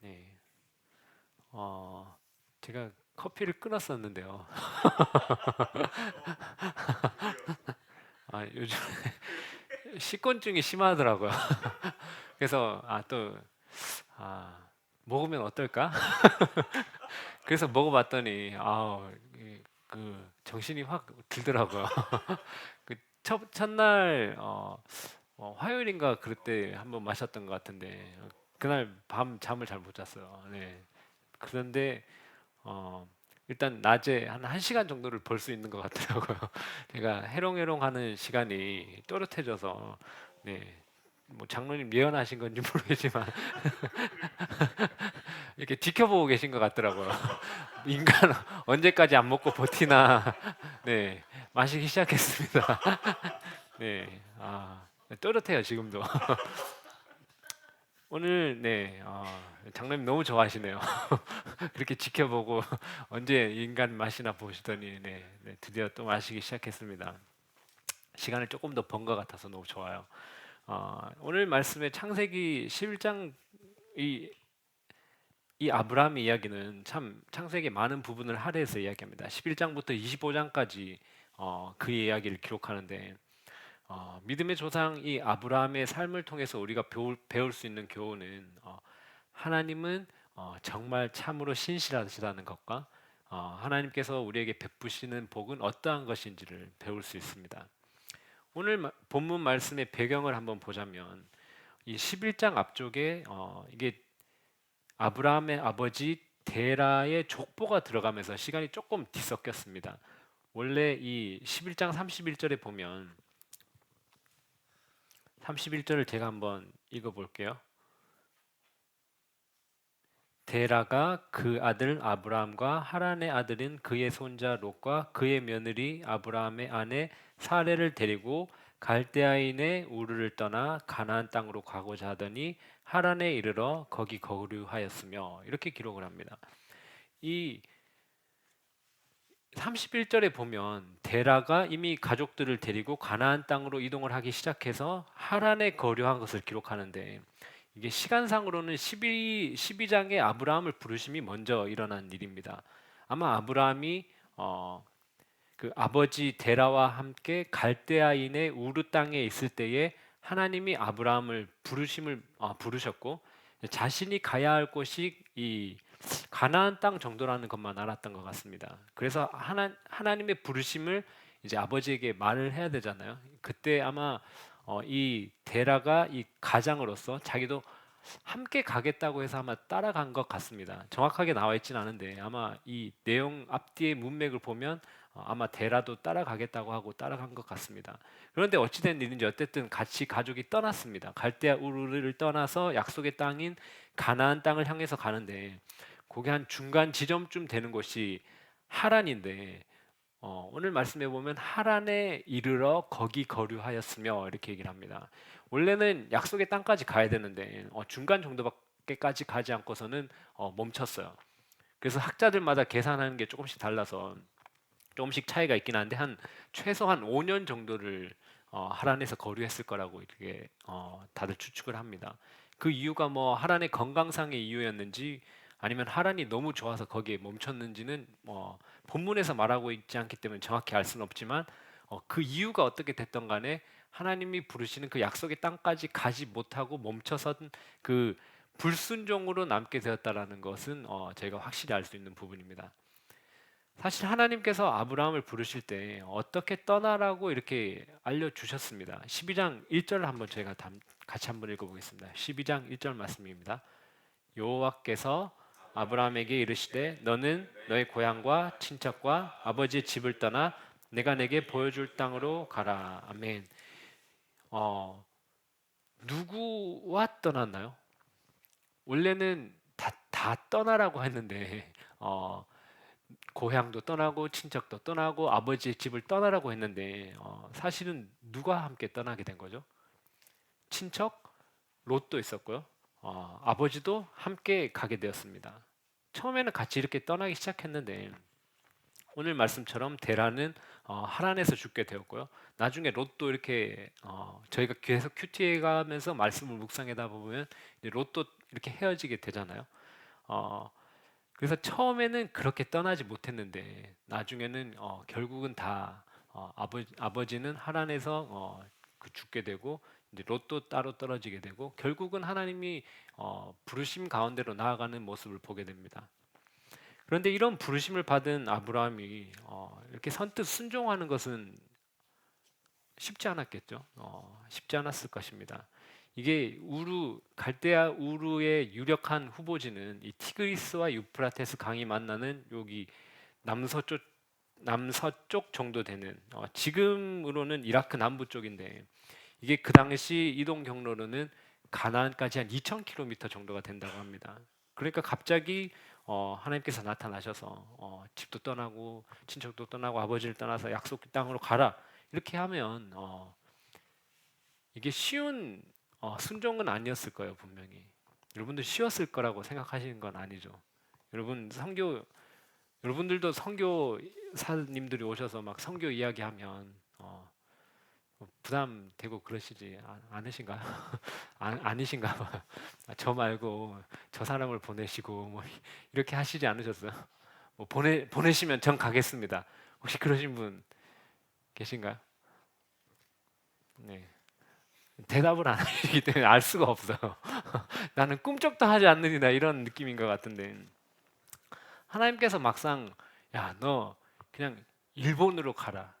네. 어, 제가 커피를 끊었었는데요. 요즘 식곤증이 심하더라고요. 그래서 아, 먹으면 어떨까? 그래서 먹어봤더니 그 정신이 확 들더라고요. 그 첫날 화요일인가 그럴 때 한번 마셨던 것 같은데 그날 밤 잠을 잘 못 잤어요. 네. 그런데 어, 일단 낮에 한 1시간 정도를 벌 수 있는 것 같더라고요. 제가 해롱해롱하는 시간이 또렷해져서 네. 뭐 장로님 예언하신 건지 모르겠지만 이렇게 지켜보고 계신 것 같더라고요. 인간 언제까지 안 먹고 버티나. 네, 마시기 시작했습니다. 네, 또렷해요 지금도. 오늘 장로님 너무 좋아하시네요. 그렇게 지켜보고 언제 인간 맛이나 보시더니 드디어 또 마시기 시작했습니다. 시간을 조금 더 번 것 같아서 너무 좋아요. 오늘 말씀의 창세기 11장 이, 이 아브라함의 이야기는 참 창세기 많은 부분을 할애해서 이야기합니다. 11장부터 25장까지 그의 이야기를 기록하는데 믿음의 조상 이 아브라함의 삶을 통해서 우리가 배울 수 있는 교훈은 하나님은 정말 참으로 신실하시다는 것과 하나님께서 우리에게 베푸시는 복은 어떠한 것인지를 배울 수 있습니다. 오늘 본문 말씀의 배경을 한번 보자면 이 11장 앞쪽에 이게 아브라함의 아버지 데라의 족보가 들어가면서 시간이 조금 뒤섞였습니다. 원래 이 11장 31절에 보면 31절을 제가 한번 읽어 볼게요. 데라가 그 아들 아브라함과 하란의 아들인 그의 손자 롯과 그의 며느리 아브라함의 아내 사레를 데리고 갈대아인의 우르를 떠나 가나안 땅으로 가고자 하더니 하란에 이르러 거기 거류하였으며 이렇게 기록을 합니다. 이 31절에 보면 데라가 이미 가족들을 데리고 가나안 땅으로 이동을 하기 시작해서 하란에 거류한 것을 기록하는데 이게 시간상으로는 12장에 아브라함을 부르심이 먼저 일어난 일입니다. 아마 아브라함이 그 아버지 데라와 함께 갈대아인의 우르 땅에 있을 때에 하나님이 아브라함을 부르셨고 자신이 가야 할 곳이 이 가나안 땅 정도라는 것만 알았던 것 같습니다. 그래서 하나님의 부르심을 이제 아버지에게 말을 해야 되잖아요. 그때 아마 이 데라가 이 가장으로서 자기도 함께 가겠다고 해서 아마 따라간 것 같습니다. 정확하게 나와 있진 않은데 아마 이 내용 앞뒤의 문맥을 보면 아마 데라도 따라가겠다고 하고 따라간 것 같습니다. 그런데 어찌된 일인지 어쨌든 같이 가족이 떠났습니다. 갈대아 우르를 떠나서 약속의 땅인 가나안 땅을 향해서 가는데 그게 한 중간 지점쯤 되는 곳이 하란인데 오늘 말씀해 보면 하란에 이르러 거기 거류하였으며 이렇게 얘기를 합니다. 원래는 약속의 땅까지 가야 되는데 중간 정도밖에까지 가지 않고서는 멈췄어요. 그래서 학자들마다 계산하는 게 조금씩 달라서 조금씩 차이가 있긴 한데 한 최소한 5년 정도를 하란에서 거류했을 거라고 이렇게 다들 추측을 합니다. 그 이유가 뭐 하란의 건강상의 이유였는지 아니면 하란이 너무 좋아서 거기에 멈췄는지는 본문에서 말하고 있지 않기 때문에 정확히 알 수는 없지만 그 이유가 어떻게 됐던 간에 하나님이 부르시는 그 약속의 땅까지 가지 못하고 멈춰선 그 불순종으로 남게 되었다라는 것은 저희가 확실히 알 수 있는 부분입니다. 사실 하나님께서 아브라함을 부르실 때 어떻게 떠나라고 이렇게 알려주셨습니다. 12장 1절을 한번 저희가 같이 한번 읽어보겠습니다. 12장 1절 말씀입니다. 여호와께서 아브라함에게 이르시되 너는 너의 고향과 친척과 아버지의 집을 떠나 내가 내게 보여줄 땅으로 가라. 아멘. 어, 누구와 떠났나요? 원래는 다 떠나라고 했는데 고향도 떠나고 친척도 떠나고 아버지의 집을 떠나라고 했는데 사실은 누가 함께 떠나게 된 거죠? 친척 롯도 있었고요. 아버지도 함께 가게 되었습니다. 처음에는 같이 이렇게 떠나기 시작했는데 오늘 말씀처럼 데라는 하란에서 죽게 되었고요. 나중에 롯도 이렇게 저희가 계속 큐티해 가면서 말씀을 묵상하다 보면 이제 롯도 이렇게 헤어지게 되잖아요. 어, 그래서 처음에는 그렇게 떠나지 못했는데 나중에는 결국은 다 아버지는 하란에서 죽게 되고 이제 롯도 따로 떨어지게 되고 결국은 하나님이 부르심 가운데로 나아가는 모습을 보게 됩니다. 그런데 이런 부르심을 받은 아브라함이 이렇게 선뜻 순종하는 것은 쉽지 않았겠죠. 쉽지 않았을 것입니다. 이게 갈대아 우르의 유력한 후보지는 이 티그리스와 유프라테스 강이 만나는 여기 남서쪽 남서쪽 정도 되는 지금으로는 이라크 남부 쪽인데 이게 그 당시 이동 경로로는 가나안까지 한 2,000km 정도가 된다고 합니다. 그러니까 갑자기 하나님께서 나타나셔서 집도 떠나고 친척도 떠나고 아버지를 떠나서 약속 땅으로 가라 이렇게 하면 이게 쉬운 순종은 아니었을 거예요 분명히. 여러분들 쉬웠을 거라고 생각하시는 건 아니죠. 여러분 여러분들도 선교사님들이 오셔서 막 선교 이야기하면 부담되고 그러시지 않으신가요? 아니신가 봐요. 저 말고 저 사람을 보내시고 뭐 이렇게 하시지 않으셨어요? 뭐 보내시면 전 가겠습니다. 혹시 그러신 분 계신가요? 네. 대답을 안 하시기 때문에 알 수가 없어요. 나는 꿈쩍도 하지 않느니라 이런 느낌인 것 같은데 하나님께서 막상 야, 너 그냥 일본으로 가라.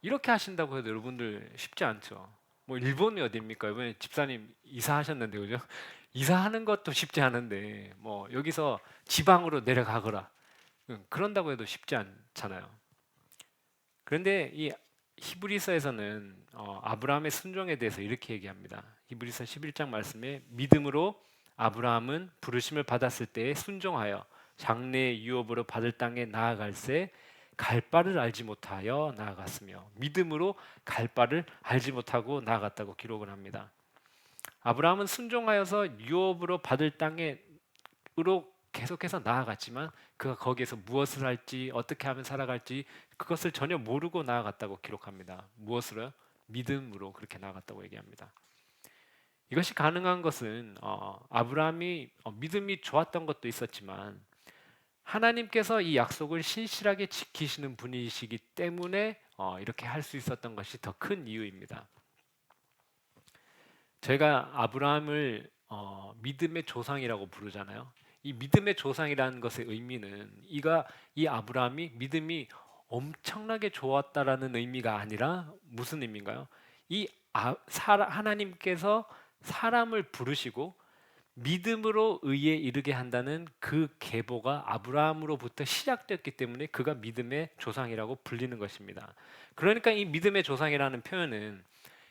이렇게 하신다고 해도 여러분들 쉽지 않죠. 뭐 일본이 어디입니까? 이번에 집사님 이사하셨는데 그죠? 이사하는 것도 쉽지 않은데 뭐 여기서 지방으로 내려가거라. 그런다고 해도 쉽지 않잖아요. 그런데 이 히브리서에서는 아브라함의 순종에 대해서 이렇게 얘기합니다. 히브리서 11장 말씀에 믿음으로 아브라함은 부르심을 받았을 때에 순종하여 장래의 유업으로 받을 땅에 나아갈새 갈 바를 알지 못하여 나아갔으며 믿음으로 갈 바를 알지 못하고 나아갔다고 기록을 합니다. 아브라함은 순종하여서 유업으로 받을 땅으로 계속해서 나아갔지만 그가 거기에서 무엇을 할지 어떻게 하면 살아갈지 그것을 전혀 모르고 나아갔다고 기록합니다. 무엇으로요? 믿음으로 그렇게 나아갔다고 얘기합니다. 이것이 가능한 것은 아브라함이 믿음이 좋았던 것도 있었지만 하나님께서 이 약속을 신실하게 지키시는 분이시기 때문에 이렇게 할 수 있었던 것이 더 큰 이유입니다. 저희가 아브라함을 믿음의 조상이라고 부르잖아요. 이 믿음의 조상이라는 것의 의미는 이 아브라함이 믿음이 엄청나게 좋았다라는 의미가 아니라 무슨 의미인가요? 하나님께서 사람을 부르시고 믿음으로 의에 이르게 한다는 그 계보가 아브라함으로부터 시작됐기 때문에 그가 믿음의 조상이라고 불리는 것입니다. 그러니까 이 믿음의 조상이라는 표현은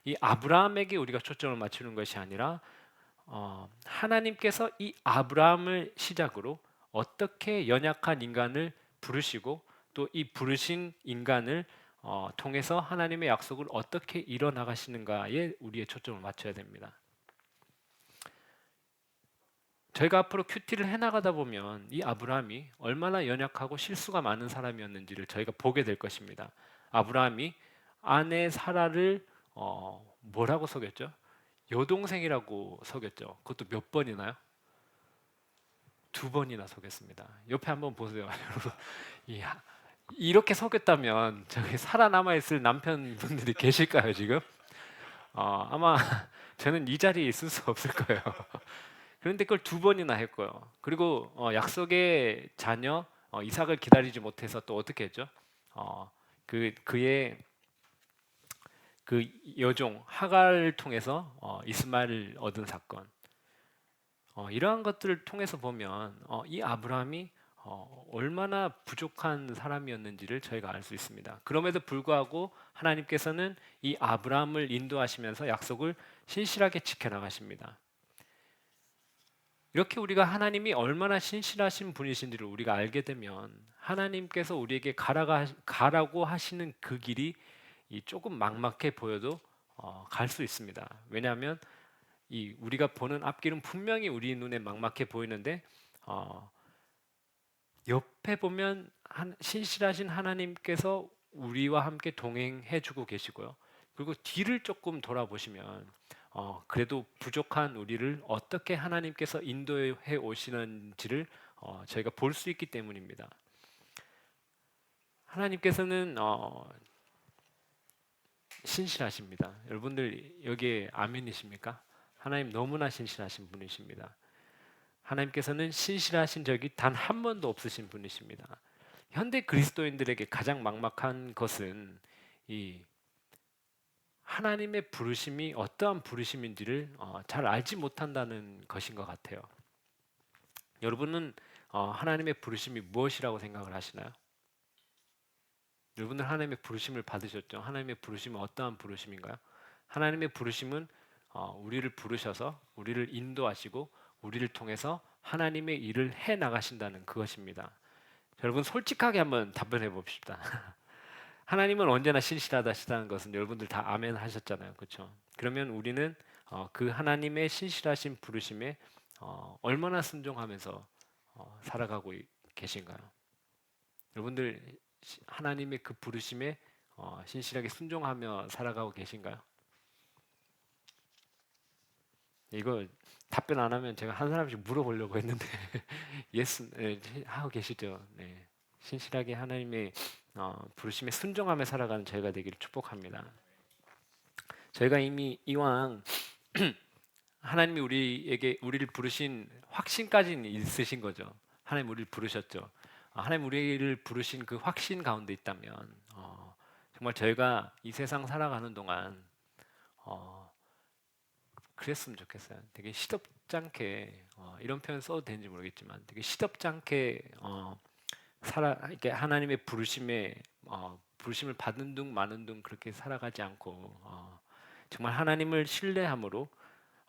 이 아브라함에게 우리가 초점을 맞추는 것이 아니라 하나님께서 이 아브라함을 시작으로 어떻게 연약한 인간을 부르시고 또 이 부르신 인간을 통해서 하나님의 약속을 어떻게 이뤄나가시는가에 우리의 초점을 맞춰야 됩니다. 저희가 앞으로 큐티를 해나가다 보면 이 아브라함이 얼마나 연약하고 실수가 많은 사람이었는지를 저희가 보게 될 것입니다. 아브라함이 아내 사라를 뭐라고 속였죠? 여동생이라고 속였죠. 그것도 몇 번이나요? 2번이나 속였습니다. 옆에 한번 보세요, 여러분. 이렇게 속였다면 저기 살아남아 있을 남편분들이 계실까요 지금? 아마 저는 이 자리에 있을 수 없을 거예요. 그런데 그걸 2번이나 했고요. 그리고 약속의 자녀 이삭을 기다리지 못해서 또 어떻게 했죠? 그의 그 여종 하갈을 통해서 이스마엘을 얻은 사건. 이러한 것들을 통해서 보면 이 아브라함이 얼마나 부족한 사람이었는지를 저희가 알 수 있습니다. 그럼에도 불구하고 하나님께서는 이 아브라함을 인도하시면서 약속을 신실하게 지켜나가십니다. 이렇게 우리가 하나님이 얼마나 신실하신 분이신지를 우리가 알게 되면 하나님께서 우리에게 가라고 하시는 그 길이 조금 막막해 보여도 갈 수 있습니다. 왜냐하면 우리가 보는 앞길은 분명히 우리 눈에 막막해 보이는데 옆에 보면 신실하신 하나님께서 우리와 함께 동행해 주고 계시고요. 그리고 뒤를 조금 돌아보시면 그래도 부족한 우리를 어떻게 하나님께서 인도해 오시는지를 저희가 볼 수 있기 때문입니다. 하나님께서는 신실하십니다. 여러분들 여기에 아멘이십니까? 하나님 너무나 신실하신 분이십니다. 하나님께서는 신실하신 적이 단 한 번도 없으신 분이십니다. 현대 그리스도인들에게 가장 막막한 것은 이 하나님의 부르심이 어떠한 부르심인지를 잘 알지 못한다는 것인 것 같아요. 여러분은 하나님의 부르심이 무엇이라고 생각을 하시나요? 여러분들 하나님의 부르심을 받으셨죠? 하나님의 부르심은 어떠한 부르심인가요? 하나님의 부르심은 우리를 부르셔서 우리를 인도하시고 우리를 통해서 하나님의 일을 해 나가신다는 그것입니다. 여러분 솔직하게 한번 답변해 봅시다. 하나님은 언제나 신실하다시다는 것은 여러분들 다 아멘 하셨잖아요. 그렇죠? 그러면 우리는 그 하나님의 신실하신 부르심에 얼마나 순종하면서 살아가고 계신가요? 여러분들 하나님의 그 부르심에 신실하게 순종하며 살아가고 계신가요? 이거 답변 안 하면 제가 한 사람씩 물어보려고 했는데 예스 네, 하고 계시죠? 네. 신실하게 하나님의 부르심에 순종하며 살아가는 저희가 되기를 축복합니다. 저희가 이미 이왕 하나님이 우리를 부르신 확신까지는 있으신 거죠. 하나님 우리를 부르셨죠. 하나님 우리를 부르신 그 확신 가운데 있다면 정말 저희가 이 세상 살아가는 동안 그랬으면 좋겠어요. 되게 시덥지 않게 이런 표현 써도 되는지 모르겠지만 되게 시덥지 않게 이렇게 하나님의 부르심을 받은 둥 마는 둥 그렇게 살아가지 않고 정말 하나님을 신뢰함으로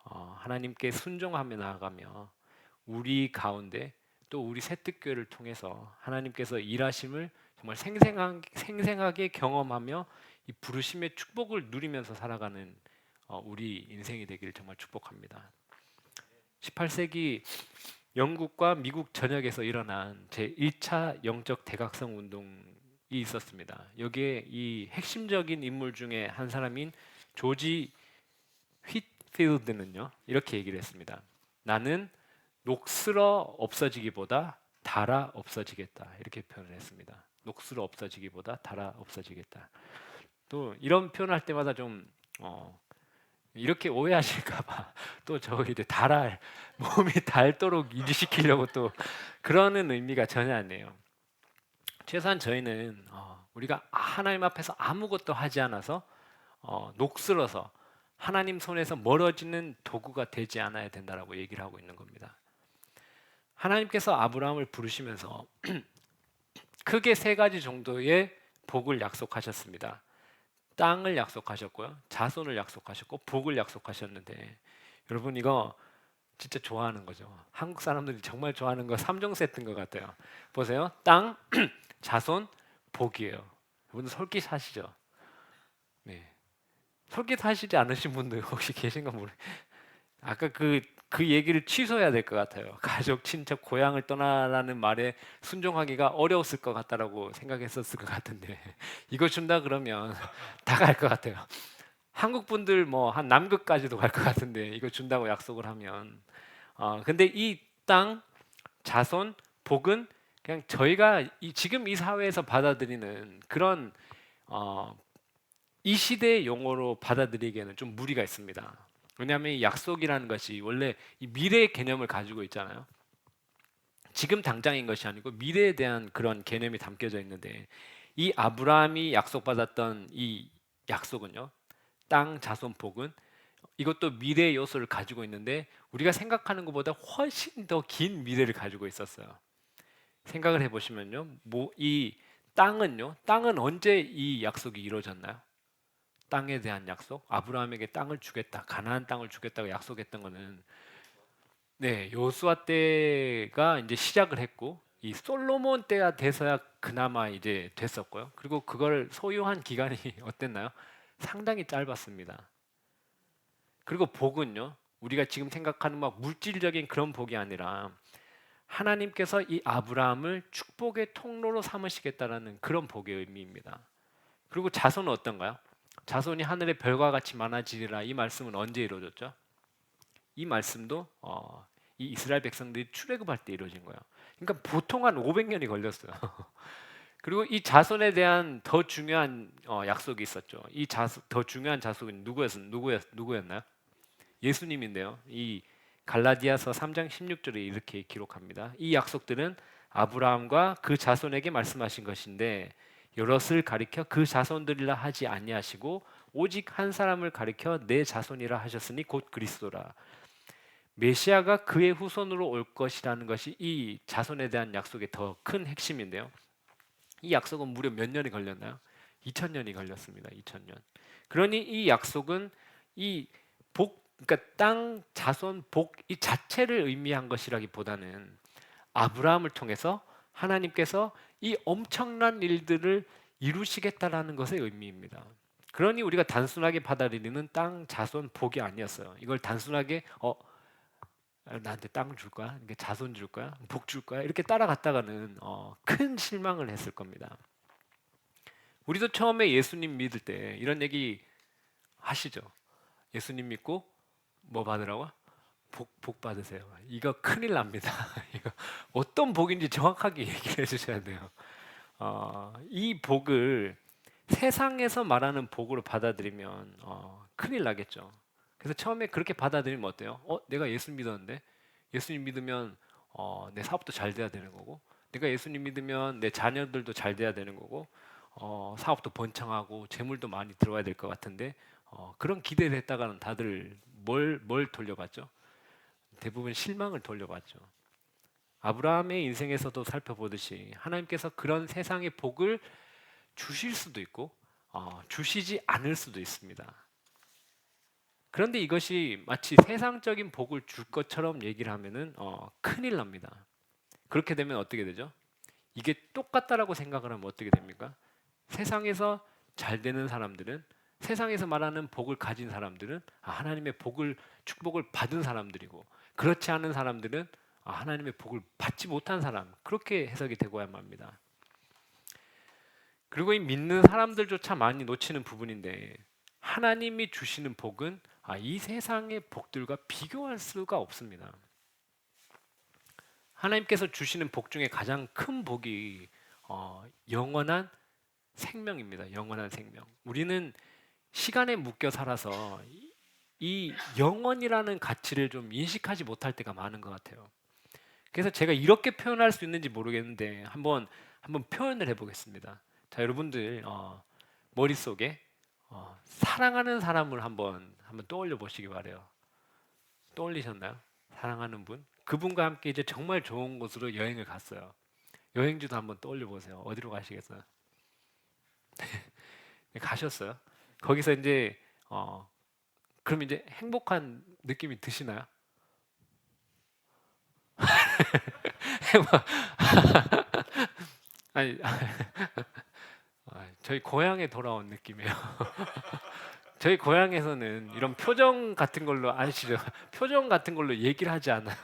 하나님께 순종하며 나아가며 우리 가운데 또 우리 새뜻교회를 통해서 하나님께서 일하심을 정말 생생하게 경험하며 이 부르심의 축복을 누리면서 살아가는 우리 인생이 되기를 정말 축복합니다. 18세기 영국과 미국 전역에서 일어난 제1차 영적 대각성 운동이 있었습니다. 여기에 이 핵심적인 인물 중에 한 사람인 조지 휘트필드는요 이렇게 얘기를 했습니다. 나는 녹슬어 없어지기보다 닳아 없어지겠다 이렇게 표현을 했습니다. 녹슬어 없어지기보다 닳아 없어지겠다. 또 이런 표현할 때마다 좀 이렇게 오해하실까봐 또 저 이제 몸이 닳도록 유지시키려고 또 그러는 의미가 전혀 아니에요. 최소한 저희는 우리가 하나님 앞에서 아무것도 하지 않아서 녹슬어서 하나님 손에서 멀어지는 도구가 되지 않아야 된다라고 얘기를 하고 있는 겁니다. 하나님께서 아브라함을 부르시면서 크게 세 가지 정도의 복을 약속하셨습니다. 땅을 약속하셨고요, 자손을 약속하셨고 복을 약속하셨는데 여러분 이거 진짜 좋아하는 거죠. 한국 사람들이 정말 좋아하는 거 3종 세트인 것 같아요. 보세요, 땅, 자손, 복이에요. 여러분 솔깃하시죠? 네. 솔깃하시지 않으신 분들 혹시 계신가 모르. 아까 그 얘기를 취소해야 될 것 같아요. 가족, 친척, 고향을 떠나라는 말에 순종하기가 어려웠을 것 같다라고 생각했었을 것 같은데 이거 준다 그러면 다 갈 것 같아요. 한국 분들 뭐 한 남극까지도 갈 것 같은데 이거 준다고 약속을 하면 근데 이 땅, 자손, 복은 그냥 저희가 지금 이 사회에서 받아들이는 그런 이 시대의 용어로 받아들이기에는 좀 무리가 있습니다. 왜냐하면 이 약속이라는 것이 원래 이 미래의 개념을 가지고 있잖아요. 지금 당장인 것이 아니고 미래에 대한 그런 개념이 담겨져 있는데 이 아브라함이 약속받았던 이 약속은요, 땅, 자손, 복은 이것도 미래의 요소를 가지고 있는데 우리가 생각하는 것보다 훨씬 더 긴 미래를 가지고 있었어요. 생각을 해보시면요, 이 땅은 언제 이 약속이 이루어졌나요? 땅에 대한 약속, 아브라함에게 땅을 주겠다, 가나안 땅을 주겠다고 약속했던 거는 네, 요수아 때가 이제 시작을 했고 이 솔로몬 때가 돼서야 그나마 이제 됐었고요. 그리고 그걸 소유한 기간이 어땠나요? 상당히 짧았습니다. 그리고 복은요, 우리가 지금 생각하는 막 물질적인 그런 복이 아니라 하나님께서 이 아브라함을 축복의 통로로 삼으시겠다라는 그런 복의 의미입니다. 그리고 자손은 어떤가요? 자손이 하늘의 별과 같이 많아지리라. 이 말씀은 언제 이루어졌죠? 이 말씀도 이 이스라엘 백성들이 출애굽할 때 이루어진 거예요. 그러니까 보통 한 500년이 걸렸어요. 그리고 이 자손에 대한 더 중요한 약속이 있었죠. 더 중요한 자손은 누구였나요? 예수님인데요. 이 갈라디아서 3장 16절에 이렇게 기록합니다. 이 약속들은 아브라함과 그 자손에게 말씀하신 것인데 여럿을 가리켜 그 자손들이라 하지 아니하시고 오직 한 사람을 가리켜 내 자손이라 하셨으니 곧 그리스도라. 메시아가 그의 후손으로 올 것이라는 것이 이 자손에 대한 약속의 더 큰 핵심인데요. 이 약속은 무려 몇 년이 걸렸나요? 2000년이 걸렸습니다. 2000년. 그러니 이 약속은 이 그러니까 땅 자손 복 이 자체를 의미한 것이라기보다는 아브라함을 통해서 하나님께서 이 엄청난 일들을 이루시겠다라는 것의 의미입니다. 그러니 우리가 단순하게 받아들이는 땅 자손 복이 아니었어요. 이걸 단순하게 나한테 땅 줄 거야, 자손 줄 거야, 복 줄 거야 이렇게 따라갔다가는 큰 실망을 했을 겁니다. 우리도 처음에 예수님 믿을 때 이런 얘기 하시죠. 예수님 믿고 뭐 받으라고? 복 받으세요. 이거 큰일 납니다. 이거 어떤 복인지 정확하게 얘기를 해주셔야 돼요. 이 복을 세상에서 말하는 복으로 받아들이면 큰일 나겠죠. 그래서 처음에 그렇게 받아들이면 어때요? 내가 예수 믿었는데 예수님 믿으면 내 사업도 잘 돼야 되는 거고, 내가 예수님 믿으면 내 자녀들도 잘 돼야 되는 거고, 사업도 번창하고 재물도 많이 들어와야 될 것 같은데 그런 기대를 했다가는 다들 뭘 돌려봤죠? 대부분 실망을 돌려봤죠. 아브라함의 인생에서도 살펴보듯이 하나님께서 그런 세상의 복을 주실 수도 있고 주시지 않을 수도 있습니다. 그런데 이것이 마치 세상적인 복을 줄 것처럼 얘기를 하면은 큰일 납니다. 그렇게 되면 어떻게 되죠? 이게 똑같다라고 생각을 하면 어떻게 됩니까? 세상에서 잘 되는 사람들은, 세상에서 말하는 복을 가진 사람들은 하나님의 축복을 받은 사람들이고, 그렇지 않은 사람들은 하나님의 복을 받지 못한 사람, 그렇게 해석이 되고야 합니다. 그리고 이 믿는 사람들조차 많이 놓치는 부분인데, 하나님이 주시는 복은 이 세상의 복들과 비교할 수가 없습니다. 하나님께서 주시는 복 중에 가장 큰 복이 영원한 생명입니다. 영원한 생명. 우리는 시간에 묶여 살아서 이 영원이라는 가치를 좀 인식하지 못할 때가 많은 것 같아요. 그래서 제가 이렇게 표현할 수 있는지 모르겠는데 한번 표현을 해보겠습니다. 자, 여러분들 머릿속에 사랑하는 사람을 한번 떠올려 보시기 바래요. 떠올리셨나요? 사랑하는 분? 그분과 함께 이제 정말 좋은 곳으로 여행을 갔어요. 여행지도 한번 떠올려 보세요. 어디로 가시겠어요? 가셨어요? 거기서 이제 그럼 이제 행복한 느낌이 드시나요? 아니, 저희 고향에 돌아온 느낌이에요. 저희 고향에서는 이런 표정 같은 걸로 아시죠? 표정 같은 걸로 얘기를 하지 않아요.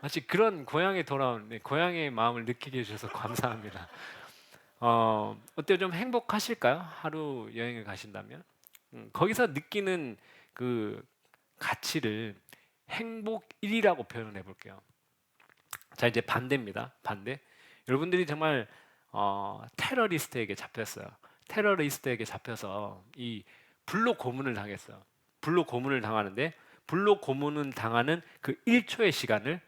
마치 그런 고향에 돌아온 고향의 마음을 느끼게 해주셔서 감사합니다. 어때요? 좀 행복하실까요? 하루 여행을 가신다면? 거기서 느끼는 그 가치를 행복 1이라고 표현해 볼게요. 자, 이제 반대입니다. 반대. 여러분들이 정말 테러리스트에게 잡혔어요. 테러리스트에게 잡혀서 이 불로 고문을 당했어요. 불로 고문을 당하는데 불로 고문을 당하는 그 1초의 시간을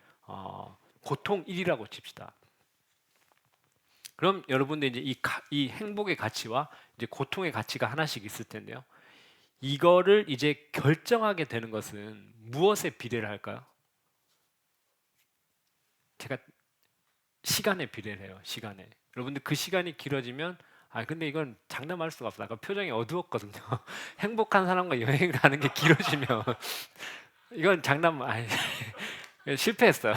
고통 1이라고 칩시다. 그럼 여러분들 이제 이 행복의 가치와 이제 고통의 가치가 하나씩 있을 텐데요. 이거를 이제 결정하게 되는 것은 무엇에 비례를 할까요? 제가 시간에 비례를 해요. 시간에. 여러분들 그 시간이 길어지면 근데 이건 장담할 수가 없어. 아까 표정이 어두웠거든요. 행복한 사람과 여행 가는 게 길어지면 이건 실패했어요.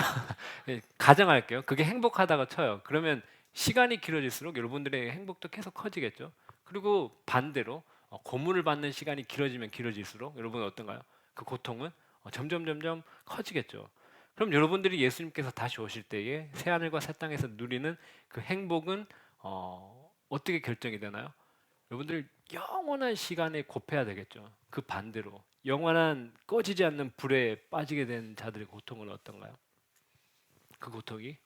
가정할게요. 그게 행복하다고 쳐요. 그러면 시간이 길어질수록 여러분들의 행복도 계속 커지겠죠. 그리고 반대로 고문을 받는 시간이 길어지면 길어질수록 여러분은 어떤가요? 그 고통은 점점 커지겠죠. 그럼 여러분들이 예수님께서 다시 오실 때에 새하늘과 새 땅에서 누리는 그 행복은 어떻게 결정이 되나요? 여러분들 영원한 시간에 곱해야 되겠죠. 그 반대로 영원한 꺼지지 않는 불에 빠지게 된 자들의 고통은 어떤가요? 그 고통이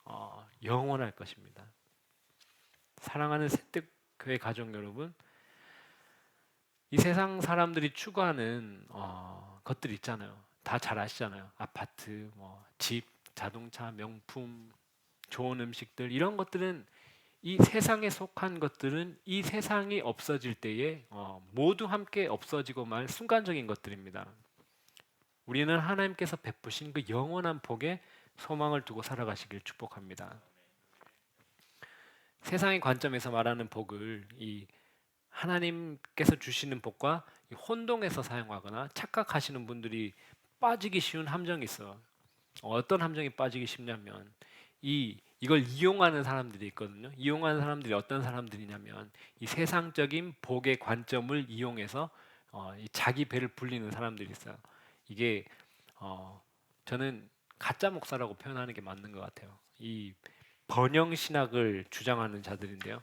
영원할 것입니다. 사랑하는 새댁교회 가족 여러분, 이 세상 사람들이 추구하는 것들 있잖아요. 다 잘 아시잖아요. 아파트, 뭐 집, 자동차, 명품, 좋은 음식들 이런 것들은 이 세상에 속한 것들은 이 세상이 없어질 때에 모두 함께 없어지고 말 순간적인 것들입니다. 우리는 하나님께서 베푸신 그 영원한 복에 소망을 두고 살아가시길 축복합니다. 세상의 관점에서 말하는 복을 이 하나님께서 주시는 복과 혼동해서 사용하거나 착각하시는 분들이 빠지기 쉬운 함정이 있어. 어떤 함정이 빠지기 쉽냐면 이걸 이용하는 사람들이 있거든요. 이용하는 사람들이 어떤 사람들이냐면 이 세상적인 복의 관점을 이용해서 이 자기 배를 불리는 사람들이 있어요. 이게 저는 가짜 목사라고 표현하는 게 맞는 것 같아요. 이 번영 신학을 주장하는 자들인데요.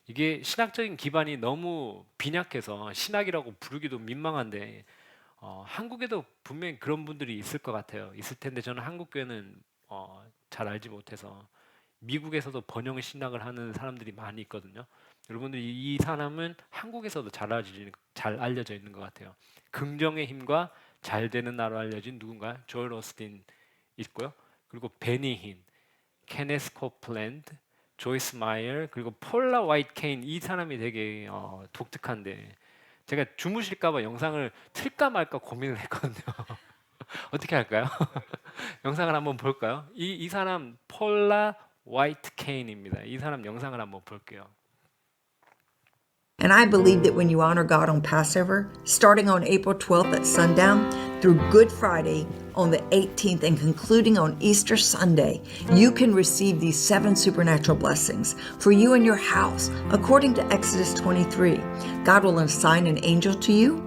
이게 신학적인 기반이 너무 빈약해서 신학이라고 부르기도 민망한데 한국에도 분명히 그런 분들이 있을 것 같아요. 있을 텐데 저는 한국 교회는 잘 알지 못해서 미국에서도 번영 신학을 하는 사람들이 많이 있거든요. 여러분들 이 사람은 한국에서도 잘 알려져 있는 것 같아요. 긍정의 힘과 잘 되는 나로 알려진 누군가 조엘 오스틴 있고요. 그리고 베니 힌, 케네스 코플랜드, 조이스 마이어 그리고 폴라 화이트 케인 이 사람이 되게 독특한데 제가 주무실까봐 영상을 틀까 말까 고민을 했거든요. 어떻게 할까요? 영상을 한번 볼까요? 이 사람 폴라 화이트 케인입니다. 이 사람 영상을 한번 볼게요. And I believe that when you honor God on Passover, starting on April 12th at sundown through Good Friday on the 18th and concluding on Easter Sunday, you can receive these 7 supernatural blessings for you and your house. According to Exodus 23, God will assign an angel to you.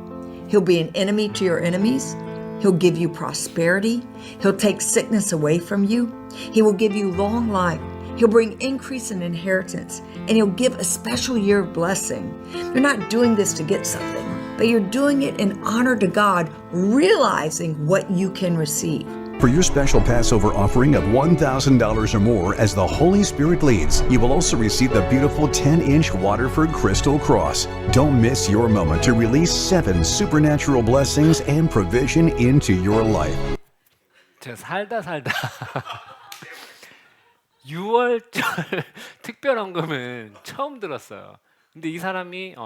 He'll be an enemy to your enemies. He'll give you prosperity. He'll take sickness away from you. He will give you long life. He'll bring increase in inheritance, and he'll give a special year of blessing. You're not doing this to get something, but you're doing it in honor to God, realizing what you can receive. For your special Passover offering of $1,000 or more as the Holy Spirit leads, you will also receive the beautiful 10-inch Waterford Crystal Cross. Don't miss your moment to release 7 supernatural blessings and provision into your life. 제가 살다 6월절 특별헌금은 처음 들었어요. 근데 이 사람이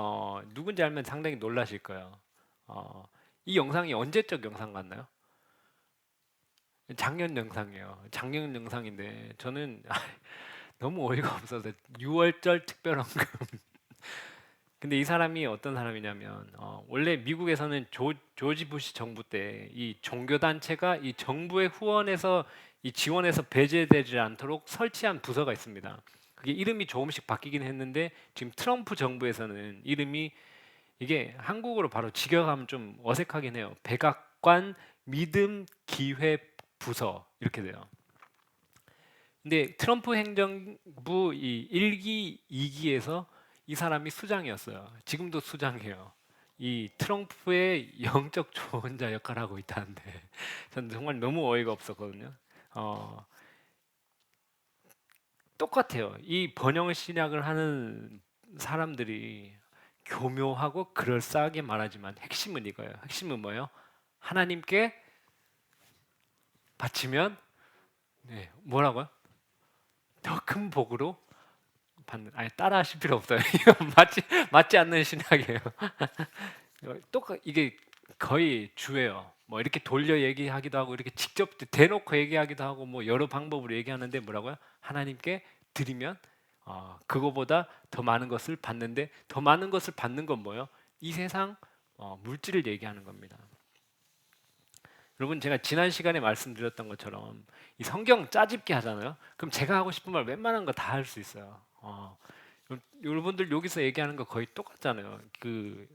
누군지 알면 상당히 놀라실 거예요. 이 영상이 언제적 영상 같나요? 작년 영상이에요. 작년 영상인데 저는 너무 어이가 없어서 6월절 특별헌금. 근데 이 사람이 어떤 사람이냐면 원래 미국에서는 조지 부시 정부 때 이 종교 단체가 이 정부의 후원에서 이 지원에서 배제되지 않도록 설치한 부서가 있습니다. 그게 이름이 조금씩 바뀌긴 했는데 지금 트럼프 정부에서는 이름이 이게 한국어로 바로 직역하면 좀 어색하긴 해요. 백악관 믿음 기회 부서 이렇게 돼요. 근데 트럼프 행정부 이 1기, 2기에서 이 사람이 수장이었어요. 지금도 수장이에요. 이 트럼프의 영적 조언자 역할을 하고 있다는데 저는 정말 너무 어이가 없었거든요. 똑같아요. 이 번영 신약을 하는 사람들이 교묘하고 그럴싸하게 말하지만 핵심은 이거예요. 핵심은 뭐예요? 하나님께 바치면 뭐라고요? 더 큰 복으로 받는. 아니 따라하실 필요 없어요. 이거 맞지 않는 신학이에요. 이게 거의 주예요. 뭐 이렇게 돌려 얘기하기도 하고 이렇게 직접 대놓고 얘기하기도 하고 뭐 여러 방법으로 얘기하는데 뭐라고요? 하나님께 드리면 그거보다 더 많은 것을 받는데 더 많은 것을 받는 건 뭐예요? 이 세상 물질을 얘기하는 겁니다. 여러분 제가 지난 시간에 말씀드렸던 것처럼 이 성경 짜집기 하잖아요. 그럼 제가 하고 싶은 말 웬만한 거 다 할 수 있어요. 여러분들 여기서 얘기하는 거 거의 똑같잖아요. 그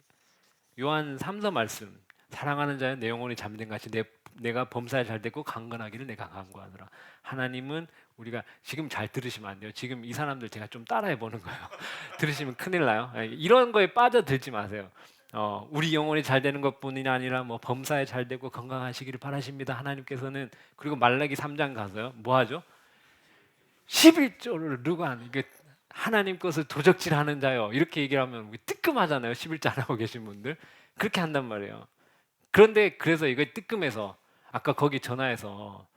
요한 3서 말씀 사랑하는 자여 내 영혼이 잠든 같이 내가 범사에 잘 되고 강건하기를 내가 간구하노라. 하나님은 우리가 지금 잘 들으시면 안 돼요. 지금 이 사람들 제가 좀 따라해 보는 거예요. 들으시면 큰일 나요. 이런 거에 빠져들지 마세요. 우리 영혼이 잘 되는 것뿐이 아니라 뭐 범사에 잘 되고 건강하시기를 바라십니다. 하나님께서는. 그리고 말라기 3장 가서요. 뭐 하죠? 11조를 누가 하는 이게 하나님 것을 도적질하는 자요. 이렇게 얘기를 하면 뜨끔하잖아요. 11조 안 하고 계신 분들. 그렇게 한단 말이에요. 그런데 그래서 이거 뜨끔해서 아까 거기 전화해서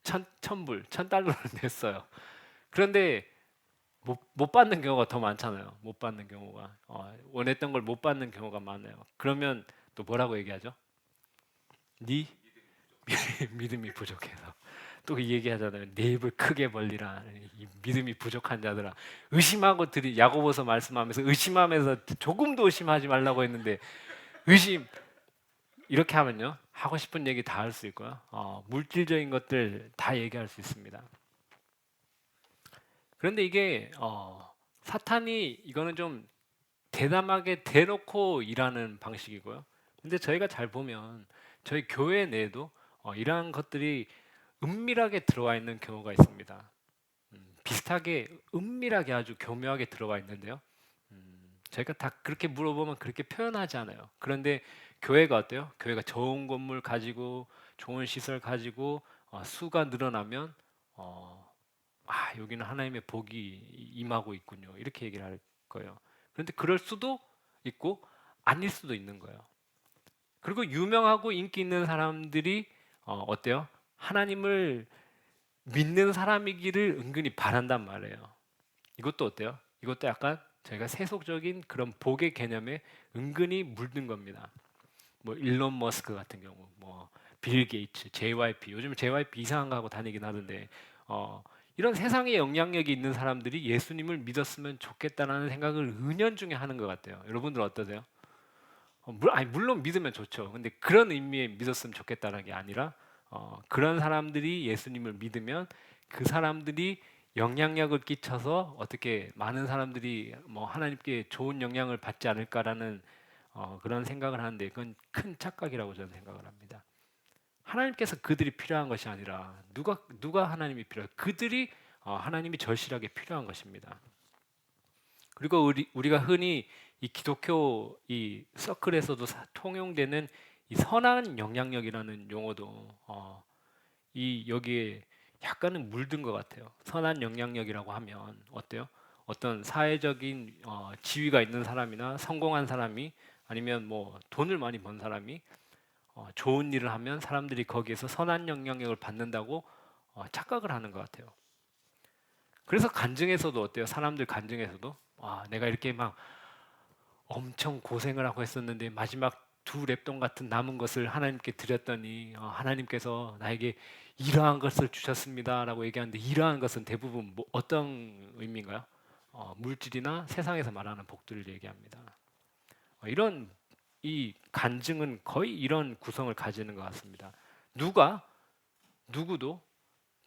$1,000 냈어요. 그런데 못 받는 경우가 더 많잖아요. 못 받는 경우가 원했던 걸 못 받는 경우가 많아요. 그러면 또 뭐라고 얘기하죠? 네 믿음이 부족해서. 또 얘기하잖아요. 내 입을 크게 벌리라. 이 믿음이 부족한 자들아. 의심하고 야고보서 말씀하면서 의심하면서 조금도 의심하지 말라고 했는데 의심 이렇게 하면요. 하고 싶은 얘기 다 할 수 있고요. 물질적인 것들 다 얘기할 수 있습니다. 그런데 이게 사탄이 이거는 좀 대담하게 대놓고 일하는 방식이고요. 근데 저희가 잘 보면 저희 교회 내에도 이러한 것들이 은밀하게 들어와 있는 경우가 있습니다. 비슷하게 은밀하게 아주 교묘하게 들어와 있는데요. 저희가 다 그렇게 물어보면 그렇게 표현하지 않아요. 그런데 교회가 어때요? 교회가 좋은 건물 가지고 좋은 시설 가지고 수가 늘어나면 여기는 하나님의 복이 임하고 있군요. 이렇게 얘기를 할 거예요. 그런데 그럴 수도 있고 아닐 수도 있는 거예요. 그리고 유명하고 인기 있는 사람들이 어때요? 하나님을 믿는 사람이기를 은근히 바란단 말이에요. 이것도 어때요? 이것도 약간 저희가 세속적인 그런 복의 개념에 은근히 물든 겁니다. 뭐 일론 머스크 같은 경우, 뭐 빌 게이츠, JYP. 요즘 JYP 이상한 거 하고 다니긴 하던데 이런 세상에 영향력이 있는 사람들이 예수님을 믿었으면 좋겠다라는 생각을 은연중에 하는 것 같아요. 여러분들 어떠세요? 물론 믿으면 좋죠. 근데 그런 의미의 믿었으면 좋겠다는 게 아니라 그런 사람들이 예수님을 믿으면 그 사람들이 영향력을 끼쳐서 어떻게 많은 사람들이 뭐 하나님께 좋은 영향을 받지 않을까라는 그런 생각을 하는데 그건 큰 착각이라고 저는 생각을 합니다. 하나님께서 그들이 필요한 것이 아니라 누가 하나님이 필요해요? 그들이 하나님이 절실하게 필요한 것입니다. 그리고 우리가 흔히 이 기독교 이 서클에서도 통용되는 이 선한 영향력이라는 용어도 이 여기에 약간은 물든 것 같아요. 선한 영향력이라고 하면 어때요? 어떤 사회적인 지위가 있는 사람이나 성공한 사람이 아니면 뭐 돈을 많이 번 사람이 좋은 일을 하면 사람들이 거기에서 선한 영향력을 받는다고 착각을 하는 것 같아요. 그래서 간증에서도 어때요? 사람들 간증에서도 내가 이렇게 막 엄청 고생을 하고 했었는데 마지막 2 랩돈 같은 남은 것을 하나님께 드렸더니 하나님께서 나에게 이러한 것을 주셨습니다라고 얘기하는데 이러한 것은 대부분 어떤 의미인가요? 물질이나 세상에서 말하는 복들을 얘기합니다. 이런 이 간증은 거의 이런 구성을 가지는 것 같습니다. 누구도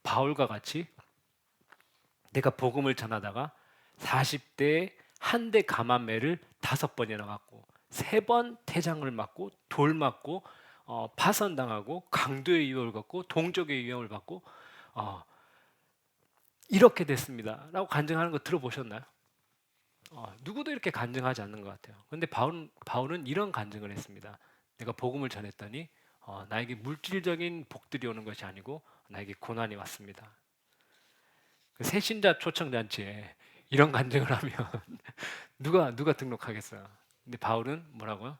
바울과 같이 내가 복음을 전하다가 40대에 한 대 감한매를 5번이나 맞고 3번 태장을 맞고 돌 맞고 파선당하고 강도의 위협을 받고 동족의 위협을 받고 이렇게 됐습니다 라고 간증하는 거 들어보셨나요? 누구도 이렇게 간증하지 않는 것 같아요. 그런데 바울은 이런 간증을 했습니다. 내가 복음을 전했더니 나에게 물질적인 복들이 오는 것이 아니고 나에게 고난이 왔습니다. 그 새신자 초청잔치에 이런 간증을 하면 누가 등록하겠어요? 근데 바울은 뭐라고요?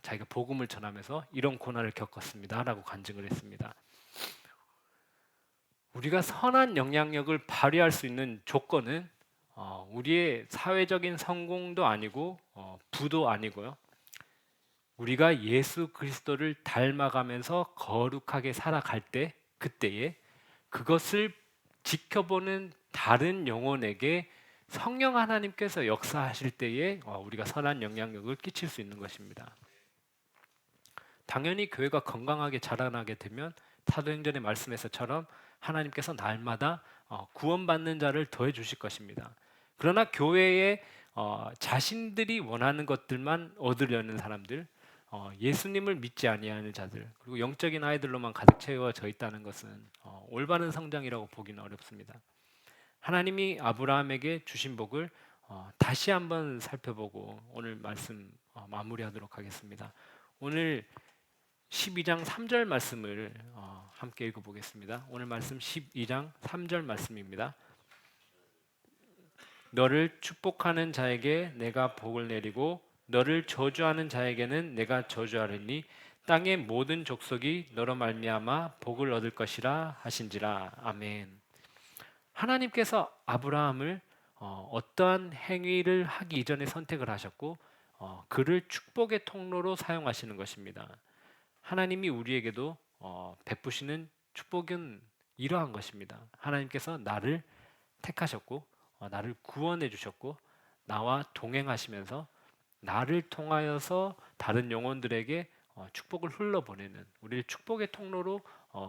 자기가 복음을 전하면서 이런 고난을 겪었습니다라고 간증을 했습니다. 우리가 선한 영향력을 발휘할 수 있는 조건은 우리의 사회적인 성공도 아니고 부도 아니고요. 우리가 예수 그리스도를 닮아가면서 거룩하게 살아갈 때 그때에 그것을 지켜보는 다른 영혼에게 성령 하나님께서 역사하실 때에 우리가 선한 영향력을 끼칠 수 있는 것입니다. 당연히 교회가 건강하게 자라나게 되면 사도행전의 말씀에서처럼 하나님께서 날마다 구원받는 자를 더해 주실 것입니다. 그러나 교회에 자신들이 원하는 것들만 얻으려는 사람들, 예수님을 믿지 아니하는 자들 그리고 영적인 아이들로만 가득 채워져 있다는 것은 올바른 성장이라고 보기는 어렵습니다. 하나님이 아브라함에게 주신 복을 다시 한번 살펴보고 오늘 말씀 마무리하도록 하겠습니다. 오늘 12장 3절 말씀을 함께 읽어보겠습니다. 오늘 말씀 12장 3절 말씀입니다. 너를 축복하는 자에게 내가 복을 내리고 너를 저주하는 자에게는 내가 저주하리니 땅의 모든 족속이 너로 말미암아 복을 얻을 것이라 하신지라. 아멘. 하나님께서 아브라함을 어떠한 행위를 하기 이전에 선택을 하셨고 그를 축복의 통로로 사용하시는 것입니다. 하나님이 우리에게도 베푸시는 축복은 이러한 것입니다. 하나님께서 나를 택하셨고 나를 구원해 주셨고 나와 동행하시면서 나를 통하여서 다른 영혼들에게 축복을 흘러보내는 우리를 축복의 통로로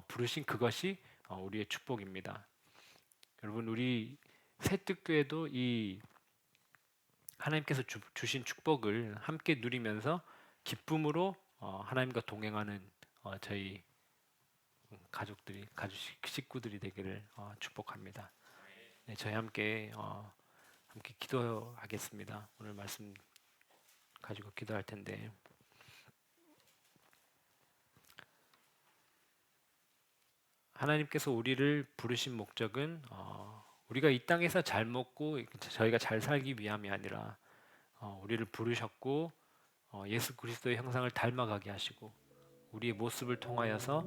부르신 그것이 우리의 축복입니다. 여러분 우리 새뜻교회도 이 하나님께서 주신 축복을 함께 누리면서 기쁨으로 하나님과 동행하는 저희 가족들이 식구들이 되기를 축복합니다. 네, 저희 함께 기도하겠습니다. 오늘 말씀 가지고 기도할 텐데 하나님께서 우리를 부르신 목적은 우리가 이 땅에서 잘 먹고 저희가 잘 살기 위함이 아니라 우리를 부르셨고 예수 그리스도의 형상을 닮아가게 하시고 우리의 모습을 통하여서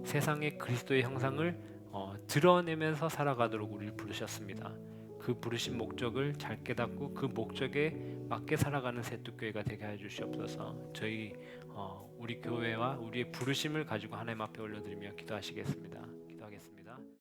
세상의 그리스도의 형상을 드러내면서 살아가도록 우리를 부르셨습니다. 그 부르신 목적을 잘 깨닫고 그 목적에 맞게 살아가는 새뜻교회가 되게 해 주시옵소서. 저희 우리 교회와 우리의 부르심을 가지고 하나님 앞에 올려드리며 기도하시겠습니다.